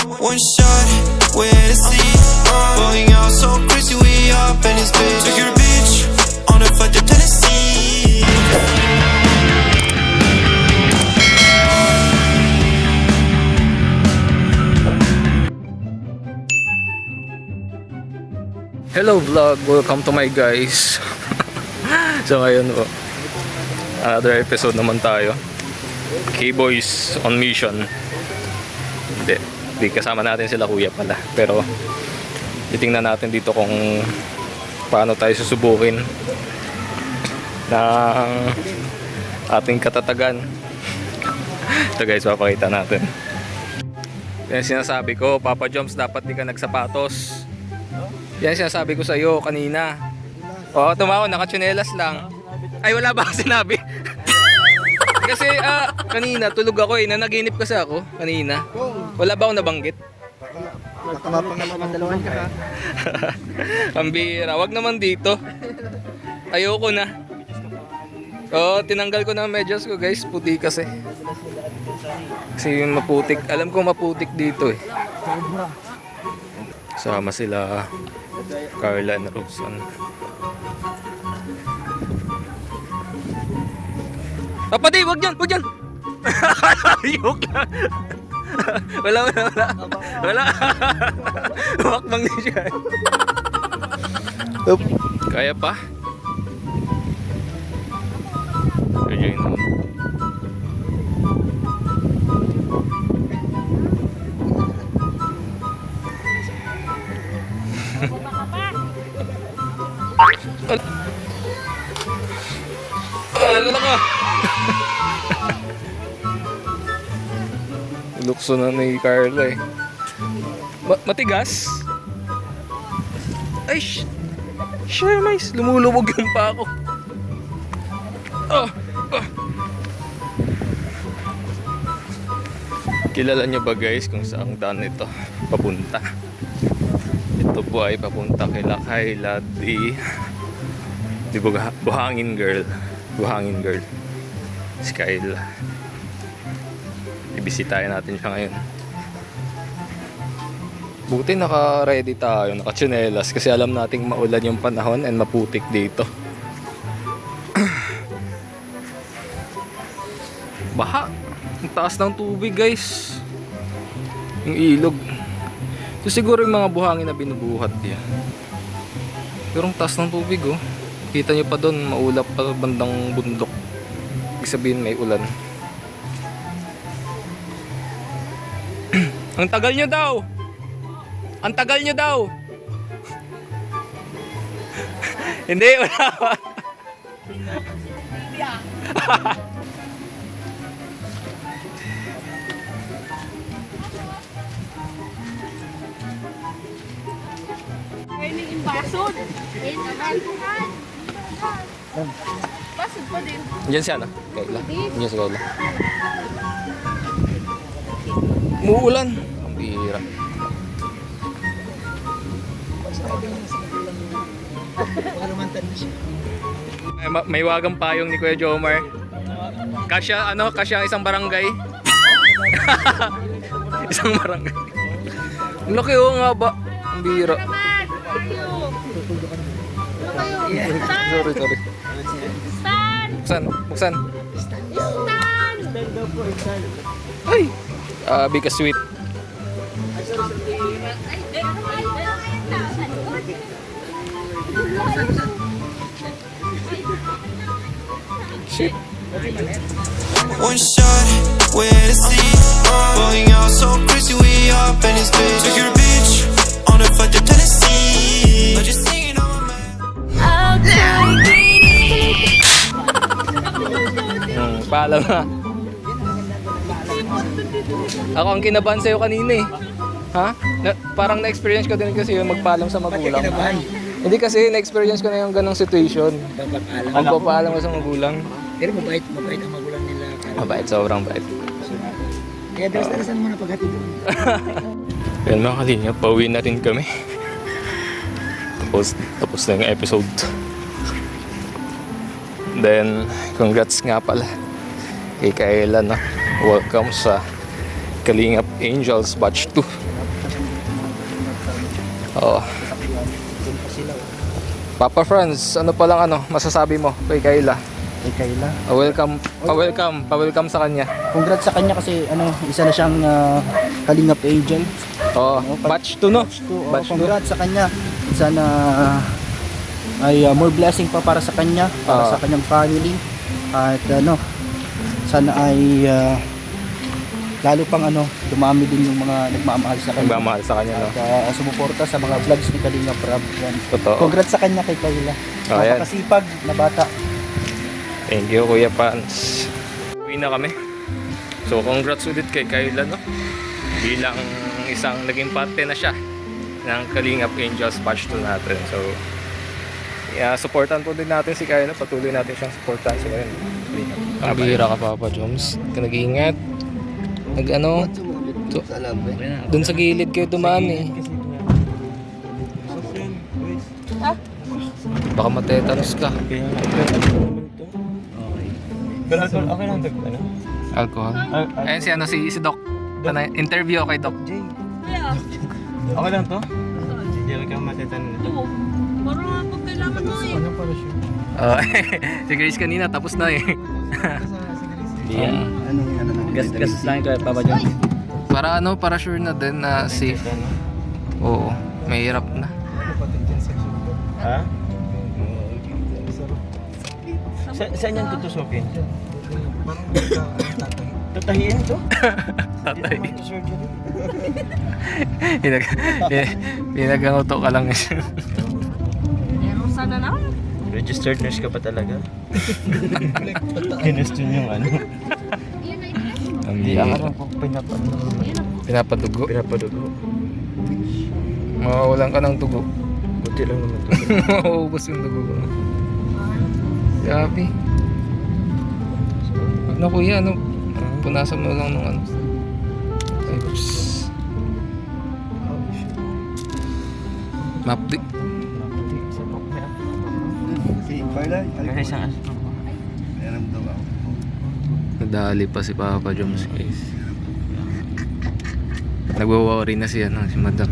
One shot, we're at sea. Going out so crazy, we up in this bitch. Took your bitch on a flight to Tennessee. Hello vlog, welcome to my guys. So ngayon another episode naman tayo. K-Boys on mission. Hindi kasama natin sila kuya pala. Pero titingnan natin dito kung paano tayo susubukin ng ating katatagan. Ito guys, papakita natin. Yan sinasabi ko, Papa Joms, dapat di ka nagsapatos. Yan sinasabi ko sa iyo kanina. Oo, tumawa, nakatsinelas lang. Ay, wala ba akong sinabi? Kasi kanina tulog ako nanaginip kasi ako kanina. Wala ba akong nabanggit? Nakamapangalawang ka. Ang bira, wag naman dito. Ayoko na. Oo, tinanggal ko na ang medyas ko guys, puti kasi. Kasi maputik, alam ko maputik dito eh. Sama sila Carla and Rosan. Papadi, wag yan, wag yan. Ayok lang. Wala. Wakbang din siya. Kaya pa? Kaya yun. Ano ka? Lukso na ni Carla eh. Matigas? Ay, shit, mais. Lumulubog yung pa ako. Kilala nyo ba guys kung saan daan ito papunta? Ito po ay papunta kila Kayla di Buhangin Girl. Buhangin Girl. Si Kayla. Ibisitahin natin siya ngayon. Buti naka-ready tayo, naka-tsinelas kasi alam nating maulan yung panahon and maputik dito. Baha. Ang taas ng tubig guys. Yung ilog. Ito siguro yung mga buhangin na binubuhat yan. Pero ang taas ng tubig oh. Kita nyo pa doon, maulap pa bandang bundok. Ibig sabihin may ulan. Ang tagal nyo daw! Ang tagal nyo daw! Hindi, wala pa. Ngayon yung imbasod. Basod pa din. Diyan siya, no? Kayla. Diyan si Kayla. Umuulan. Ang bihira. May wagang payong ni Kuya Jomar. Kasya, kasya isang barangay. Isang barangay. Ang laki nga ba? Ang bihira. Sorry. Buksan. Ay! Bika sweet. Shit. One shot, we're at sea. Going out so crazy, we up in this bitch. Took your bitch on a flight to Tennessee. I'm just singing on my mind. Paalam na. Ako ang kinabahan sa'yo kanina eh. Ha? Parang na-experience ko din kasi yung magpaalam sa magulang. Hindi kasi na-experience ko na yung ganong situation. Magpapaalam ko sa magulang. Pero mabait ang magulang nila. Mabait, sobrang bait. Kaya dalas-dalasan mo na paghatid doon. Yan mga kalinga, pauwi na rin kami. Tapos na yung episode. Then, congrats nga pala kay Kayla, no? Welcome sa Kalingap Angels Batch 2. Oo. Doon pa sila. Papa Franz, ano pa lang masasabi mo kay Kayla? Kay Kayla. Pa-welcome sa kanya. Congrats sa kanya kasi isa na siyang Kalingap Angel. Oo, batch 2 no? Batch 2. Congrats sa kanya. Sana ay more blessing pa para sa kanya, para sa kanyang family. At sana ay lalo pang dumami din yung mga nagmamahal sa kanya. Nagmamahal sa kanya, no? At sumuporta sa mga vlogs ni Kalingap Rob. Yan. Totoo. Congrats sa kanya kay Kayla. Oh, yan. Napakasipag na bata. Thank you, Kuya Pans. Uwi na kami. So, congrats ulit kay Kayla, no? Bilang isang naging parte na siya ng Kalingap Angels Batch 2 natin. So, supportan po din natin si Kayla. Patuloy natin siyang supportan. So, ayun. Ang bihira ka, Papa Joms. Nag-iingat. Doon sa gilid kayo dumaan eh. Baka matetanus ka. Pero okay lang ito. Alcohol. Ayun si Doc. Interview kay Doc. Kaya, Okay lang to? Hindi lang kang matitan nito. ito. Parang ako kailangan mo eh. Si Grace kanina tapos na eh. Gas lang ito, Papa John. Para sure na din na safe. Oo, mahirap na. Ha? Saan yan tutusukin? Tatahiin to? Tatay. Pinaganguto ka lang. Meron sana na. Registered nurse ka pa talaga? Kinestyon yung Hindi, ang ko Pinapadugo. pinapadugo. Mawawalan ka ng dugo. Buti lang naman to. Mauubos yung dugo ko. Grabe. Wag na kuya, punasan mo lang ng Oops. Mapdi. Kasi isang Nadali pa si Papa Joms guys. Nagwo-worry na si Madam.